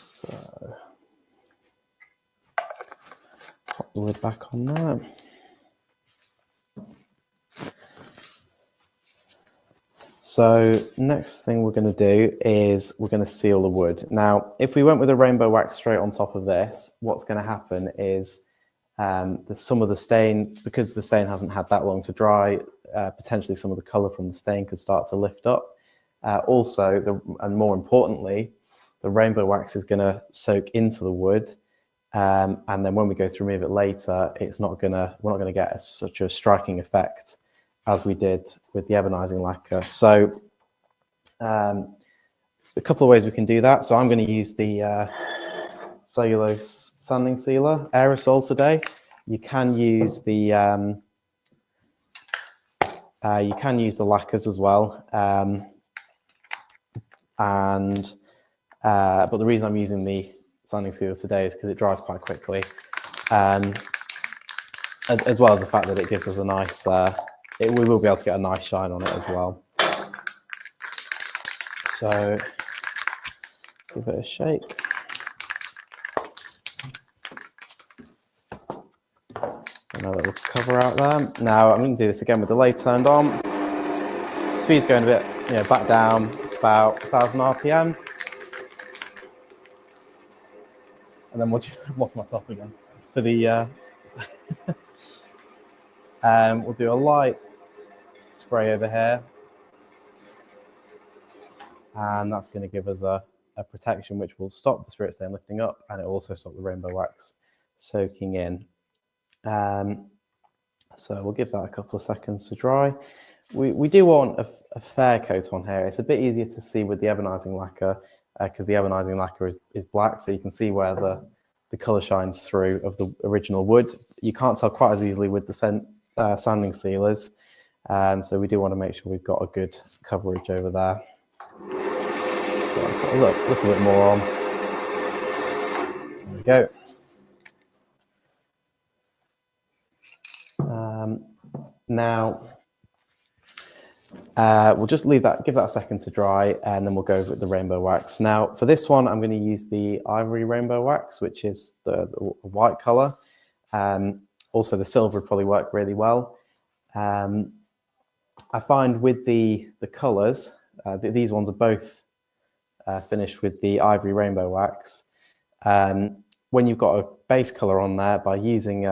So, pop the lid back on there. So next thing we're going to do is we're going to seal the wood. Now, if we went with a rainbow wax straight on top of this, what's going to happen is some of the stain, because the stain hasn't had that long to dry, potentially some of the colour from the stain could start to lift up. Also, and more importantly, the rainbow wax is going to soak into the wood, and then when we go to remove it later, we're not going to get such a striking effect as we did with the ebonizing lacquer. So a couple of ways we can do that. So I'm going to use the cellulose sanding sealer aerosol today. You can use the lacquers as well, but the reason I'm using the sanding sealer today is because it dries quite quickly, as well as the fact that it gives us a nice. We will be able to get a nice shine on it as well. So give it a shake. Another little cover out there. Now I'm going to do this again with the lathe turned on. Speed's going a bit, back down, about 1000 RPM. And then we'll lost my top again. For the we'll do a light spray over here, and that's going to give us a protection which will stop the spirit stain lifting up, and it will also stop the rainbow wax soaking in. So we'll give that a couple of seconds to dry. We do want a fair coat on here. It's a bit easier to see with the ebonizing lacquer because the ebonizing lacquer is black, so you can see where the colour shines through of the original wood. You can't tell quite as easily with the sanding sealers, so we do want to make sure we've got a good coverage over there. So I'll put a little bit more on. There we go. Now we'll just give that a second to dry, and then we'll go with the rainbow wax. Now for this one, I'm going to use the ivory rainbow wax, which is the white colour. Also, the silver would probably work really well. I find with the colours, these ones are both finished with the ivory rainbow wax. When you've got a base colour on there, by using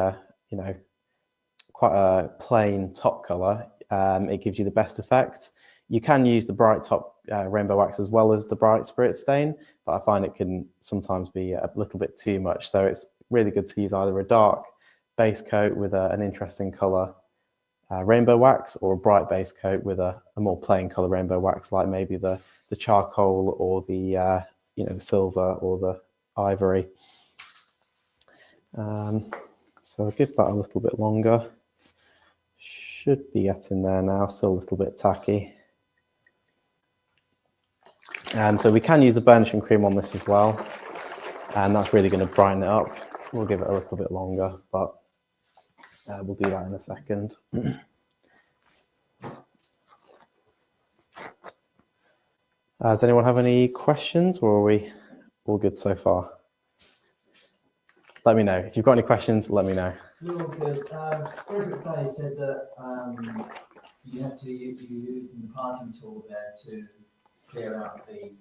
quite a plain top colour, it gives you the best effect. You can use the bright top rainbow wax as well as the bright spirit stain, but I find it can sometimes be a little bit too much. So it's really good to use either a dark base coat with an interesting colour rainbow wax, or a bright base coat with a more plain colour rainbow wax, like maybe the charcoal or the the silver or the ivory. So I'll give that a little bit longer. Should be getting there now, still a little bit tacky. So we can use the burnishing cream on this as well, and that's really going to brighten it up. We'll give it a little bit longer, but we'll do that in a second. Does anyone have any questions, or are we all good so far? Let me know. If you've got any questions, let me know. You're good. Frederick Day said that you had to use the parting tool there to clear out the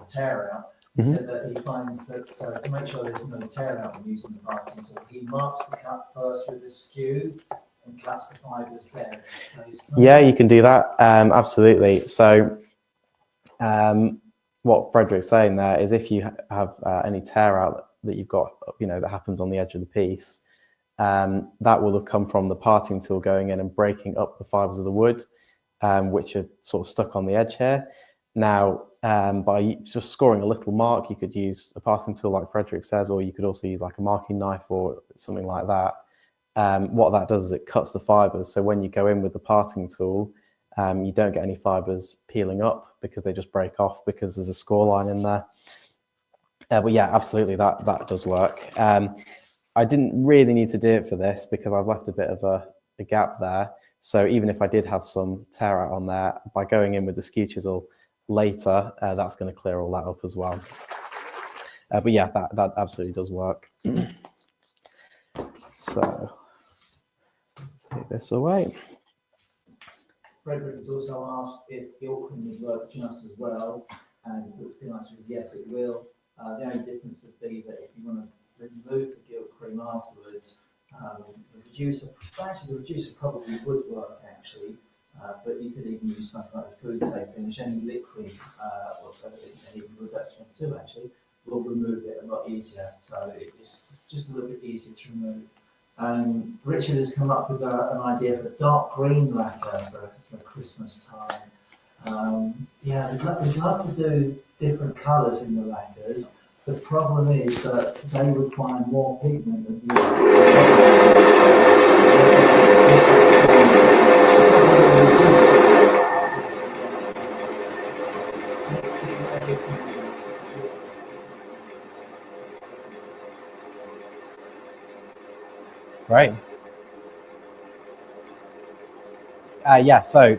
tear out. He said that he finds that to make sure there's no tear out when using the parting tool, he marks the cut first with the skew and cuts the fibres there. So yeah, you can do that. Absolutely. So what Frederick's saying there is, if you have any tear out that you've got, that happens on the edge of the piece, that will have come from the parting tool going in and breaking up the fibres of the wood, which are sort of stuck on the edge here. Now, by just scoring a little mark. You could use a parting tool like Frederick says, or you could also use like a marking knife or something like that. What that does is it cuts the fibers. So when you go in with the parting tool, you don't get any fibers peeling up because they just break off because there's a score line in there. But yeah, absolutely, that does work. I didn't really need to do it for this because I've left a bit of a gap there. So even if I did have some tear out on there, by going in with the skew chisel later, that's going to clear all that up as well. But yeah, that absolutely does work. So take this away. Frederick has also asked if gilcrim would work just as well, and the answer is yes, it will. The only difference would be that if you want to remove the gilcrim afterwards, the reducer probably would work actually, but you could even use something like a food safe finish. Any liquid, or even wood, that's one too actually, will remove it a lot easier. So it's just a little bit easier to remove. Richard has come up with an idea for dark green lacquer for Christmas time. Yeah, we'd love to do different colours in the lacquers. The problem is that they require more pigment than the Right. Yeah, so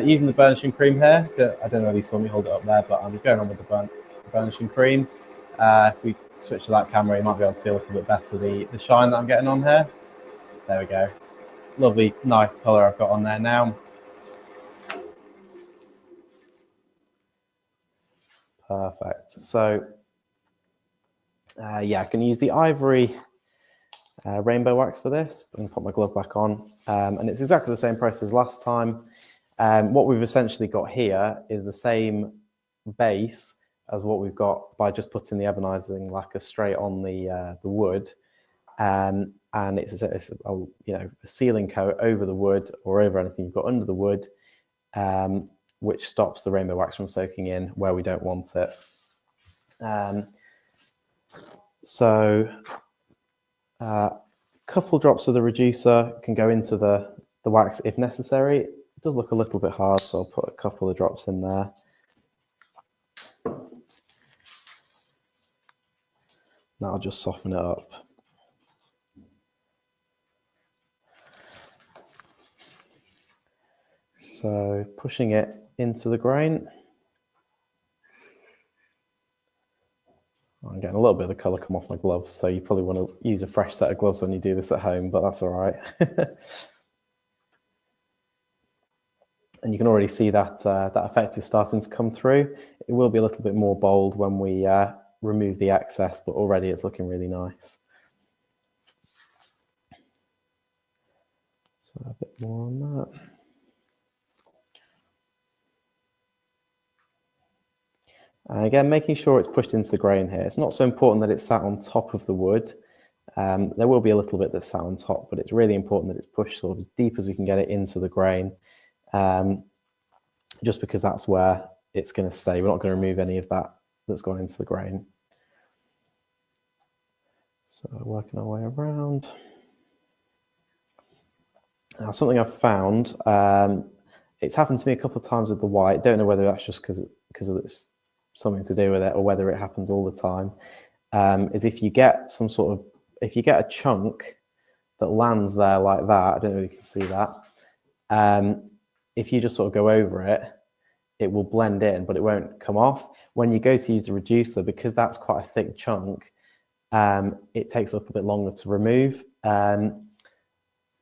using the burnishing cream here, I don't know if you saw me hold it up there, but I'm going on with the burnishing cream. If we switch to that camera, you might be able to see a little bit better the shine that I'm getting on here. There we go. Lovely, nice colour I've got on there now. Perfect. So, yeah, I can use the ivory rainbow wax for this and put my glove back on. And it's exactly the same process as last time. What we've essentially got here is the same base as what we've got by just putting the Ebonizing lacquer straight on the wood. And it's a sealing coat over the wood or over anything you've got under the wood, which stops the rainbow wax from soaking in where we don't want it. A couple drops of the reducer can go into the wax if necessary. It does look a little bit hard, so I'll put a couple of drops in there. That'll just soften it up. So pushing it into the grain. I'm getting a little bit of the colour come off my gloves, so you probably want to use a fresh set of gloves when you do this at home, but that's all right. And you can already see that that effect is starting to come through. It will be a little bit more bold when we remove the excess, but already it's looking really nice. So a bit more on that. And again, making sure it's pushed into the grain here. It's not so important that it's sat on top of the wood. There will be a little bit that's sat on top, but it's really important that it's pushed sort of as deep as we can get it into the grain, just because that's where it's going to stay. We're not going to remove any of that that's gone into the grain. So working our way around. Now, something I've found, it's happened to me a couple of times with the white. Don't know whether that's just because it's something to do with it or whether it happens all the time, is if you get if you get a chunk that lands there like that, I don't know if you can see that, if you just sort of go over it, it will blend in, but it won't come off. When you go to use the reducer, because that's quite a thick chunk, it takes a little bit longer to remove. And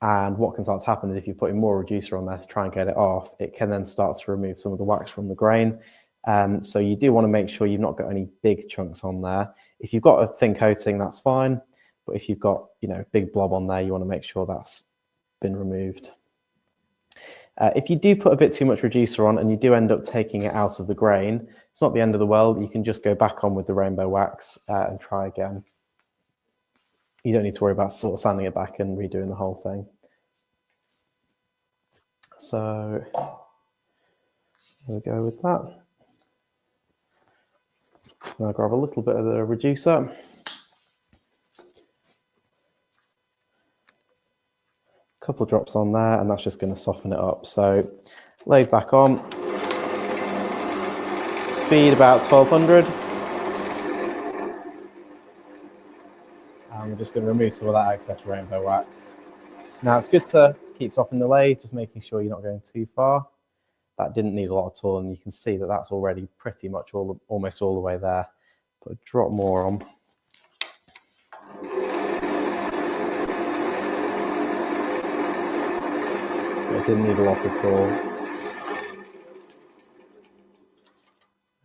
what can start to happen is if you're putting more reducer on there to try and get it off, it can then start to remove some of the wax from the grain. So you do want to make sure you've not got any big chunks on there. If you've got a thin coating, that's fine. But if you've got, big blob on there, you want to make sure that's been removed. If you do put a bit too much reducer on and you do end up taking it out of the grain, it's not the end of the world. You can just go back on with the rainbow wax and try again. You don't need to worry about sort of sanding it back and redoing the whole thing. So there we go with that. Now grab a little bit of the reducer. Couple of drops on there, and that's just going to soften it up. So laid back on, speed about 1200. And we're just going to remove some of that excess rainbow wax. Now it's good to keep softening the lathe, just making sure you're not going too far. That didn't need a lot at all, and you can see that that's already pretty much almost all the way there. Put a drop more on. It didn't need a lot at all.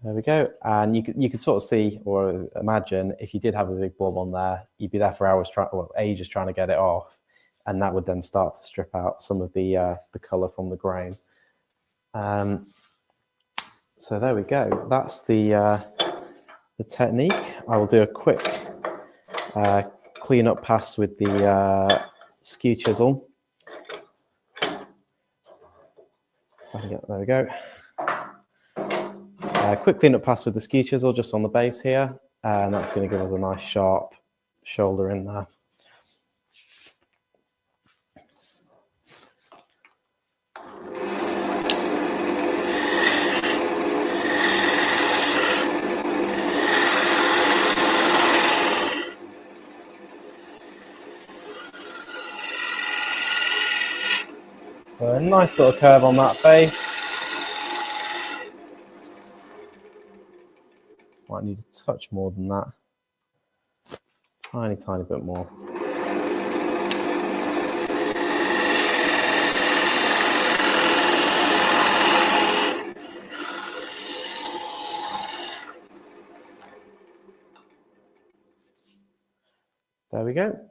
There we go. And you could sort of see or imagine if you did have a big blob on there, you'd be there for hours, ages trying to get it off, and that would then start to strip out some of the colour from the grain. So there we go. That's the technique. I will do a quick clean up pass with the skew chisel. There we go. Quick clean up pass with the skew chisel just on the base here, and that's going to give us a nice sharp shoulder in there. So a nice sort of curve on that face. Might need a touch more than that. Tiny bit more. There we go.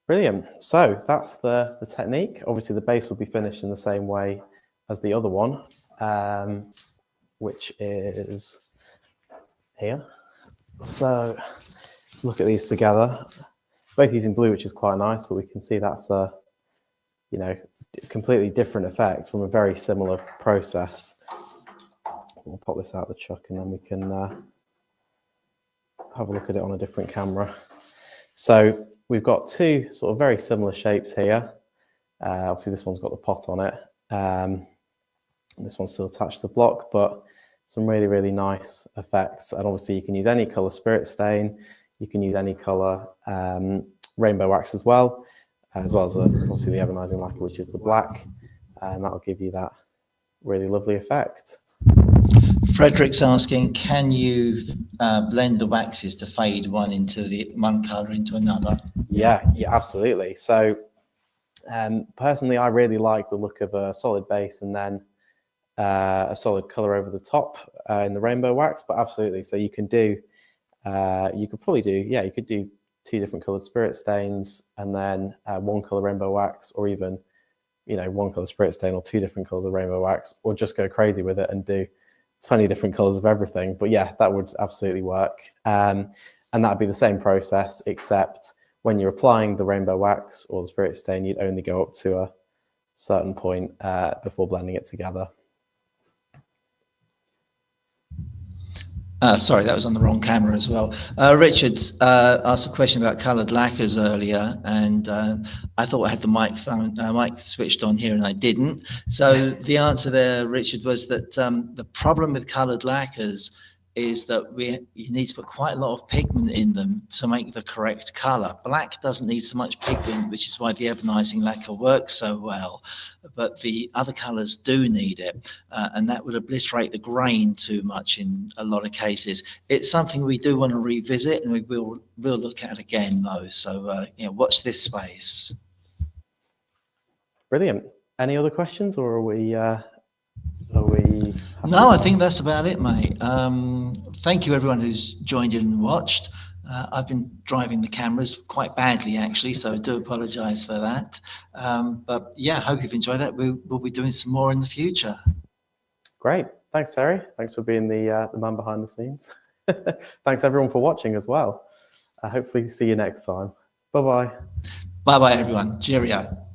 Brilliant. So that's the technique. Obviously the base will be finished in the same way as the other one, which is here. So look at these together. Both using blue, which is quite nice, but we can see that's a, you know, completely different effect from a very similar process. We'll pop this out the chuck and then we can have a look at it on a different camera. So we've got two sort of very similar shapes here. Obviously this one's got the pot on it. This one's still attached to the block, but some really nice effects. And obviously you can use any color spirit stain, you can use any color rainbow wax as well as obviously the Ebonizing lacquer, which is the black, and that'll give you that really lovely effect. Frederick's asking, can you blend the waxes to fade one into one color into another? Yeah, absolutely. So personally, I really like the look of a solid base and then a solid color over the top in the rainbow wax, but absolutely. So you can do, you could do two different colored spirit stains and then one color rainbow wax, or even, one color spirit stain or two different colors of rainbow wax, or just go crazy with it and do 20 different colors of everything. But yeah, that would absolutely work. And that'd be the same process, except when you're applying the rainbow wax or the spirit stain, you'd only go up to a certain point before blending it together. Sorry, that was on the wrong camera as well. Richard asked a question about coloured lacquers earlier, and I thought I had the mic switched on here, and I didn't. So the answer there, Richard, was that the problem with coloured lacquers is that you need to put quite a lot of pigment in them to make the correct colour. Black doesn't need so much pigment, which is why the Ebonizing lacquer works so well, but the other colours do need it, and that would obliterate the grain too much in a lot of cases. It's something we do want to revisit, and we'll look at it again though, so watch this space. Brilliant. Any other questions, or are we No, I think that's about it, mate. Thank you everyone who's joined in and watched. I've been driving the cameras quite badly actually, so I do apologise for that. But yeah, hope you've enjoyed that. We'll be doing some more in the future. Great. Thanks, Terry. Thanks for being the man behind the scenes. Thanks everyone for watching as well. Hopefully see you next time. Bye-bye. Bye-bye everyone. Cheerio.